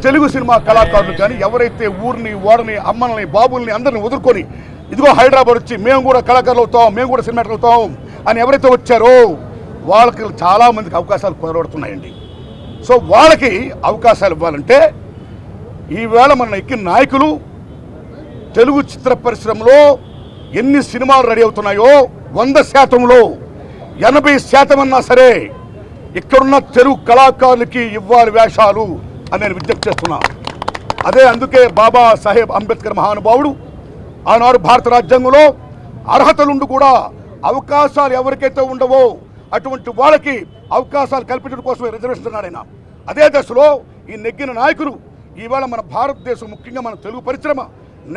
Telugu cinema కళాకారులు కానీ ఎవరైతే ఊరిని ఓడని అమ్మల్ని బాబుల్ని అందరిని వదులుకొని ఇదిగో హైదరాబాద్ వచ్చి మేము కూడా కళాకారులు అవుతాం, మేము కూడా సినిమాటలు అవుతాం అని ఎవరైతే వచ్చారో వాళ్ళకి చాలామందికి అవకాశాలు కుదరబడుతున్నాయండి. సో వాళ్ళకి అవకాశాలు ఇవ్వాలంటే ఈవేళ మన ఎక్కిన నాయకులు తెలుగు చిత్ర పరిశ్రమలో ఎన్ని సినిమాలు రెడీ అవుతున్నాయో 100%లో 80% అన్నా సరే ఇక్కడున్న తెలుగు కళాకారులకి ఇవ్వాలి వేషాలు అని నేను విజ్ఞప్తి చేస్తున్నా. అందుకే బాబా సాహెబ్ అంబేద్కర్ మహానుభావుడు ఆనాడు భారత రాజ్యాంగంలో అర్హతలుండి కూడా అవకాశాలు ఎవరికైతే ఉండవో అటువంటి వాళ్ళకి అవకాశాలు కల్పించడం కోసమే రిజర్వేషన్ అన్నాడు ఆయన. అదే దశలో ఈ నెగ్గిన నాయకులు ఈవేళ మన భారతదేశం ముఖ్యంగా మన తెలుగు పరిశ్రమ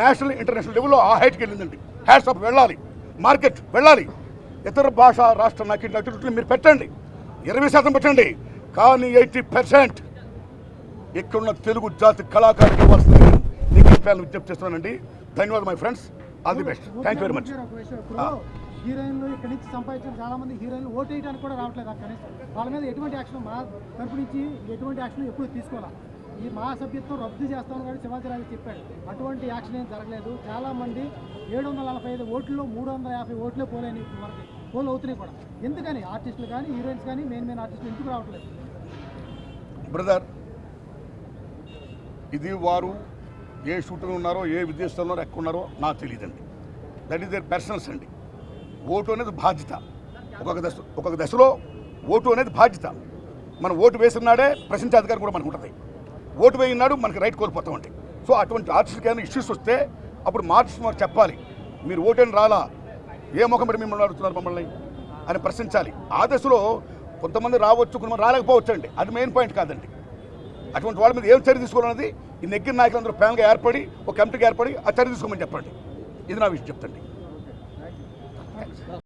నేషనల్ ఇంటర్నేషనల్ లెవెల్లో ఆ హైట్కి వెళ్ళిందండి. హ్యాట్స్ ఆఫ్ వెళ్ళాలి, మార్కెట్ వెళ్ళాలి. ఇతర భాష రాష్ట్ర నాయకులు మీరు పెట్టండి, 20% పెట్టండి, కానీ 80% ఇక్కడున్న తెలుగు జాతి కళాకారులకు ఇవ్వాల్సింది నేను విజ్ఞప్తి చేస్తున్నానండి. ధన్యవాదాలు my friends, all the best, thank you very much. హీరోయిన్లు ఇక్కడ నుంచి సంపాదించిన చాలా మంది హీరోయిన్లు ఓటు వేయడానికి కూడా రావట్లేదు. కనీసం వాళ్ళ మీద ఎటువంటి యాక్షన్ మా తరపు నుంచి ఎటువంటి యాక్షన్ ఎప్పుడు తీసుకోవాలి. ఈ మహాసభ్యత్వం రద్దు చేస్తామని కానీ శివాజీరాజు చెప్పాడు. అటువంటి యాక్షన్ ఏం జరగలేదు. చాలామంది 745 ఓట్లలో 350 ఓట్లే పోలేని మనకి పోలు అవుతున్నాయి కూడా. ఎందుకని ఆర్టిస్టులు కానీ హీరోయిన్స్ కానీ మెయిన్ ఆర్టిస్టులు ఎందుకు రావట్లేదు? బ్రదర్, ఇది వారు ఏ షూటింగ్ ఉన్నారో ఏ విదేశాల్లో ఎక్కడున్నారో నాకు తెలియదండి. దట్ ఈస్ దేర్ పర్సనల్స్ అండి. ఓటు అనేది బాధ్యత. ఒక్కొక్క దశలో ఓటు అనేది బాధ్యత. మనం ఓటు వేసినాడే ప్రశ్నించే అధికారం కూడా మనకు ఉంటుంది. ఓటు వేయినాడు మనకి రైట్ కోల్పోతామండి. సో అటువంటి ఆర్టిస్ట్కి ఏమైనా ఇష్యూస్ వస్తే అప్పుడు మార్టిస్ట్ మాకు చెప్పాలి, మీరు ఓటేని రాలా, ఏ ముఖం పెట్టి మిమ్మల్ని అడుగుతున్నారు మమ్మల్ని అని ప్రశ్నించాలి. ఆ దశలో కొంతమంది రావచ్చు, కొంతమంది రాలేకపోవచ్చు అండి. అది మెయిన్ పాయింట్ కాదండి. అటువంటి వాళ్ళ మీద ఏం చర్య తీసుకోవాలన్నది ఈ నెగ్గిన నాయకులందరూ ప్యాన్గా ఏర్పడి ఒక కమిటీగా ఏర్పడి ఆ చర్య తీసుకోమని చెప్పండి. ఇది నా విషయం చెప్తండి.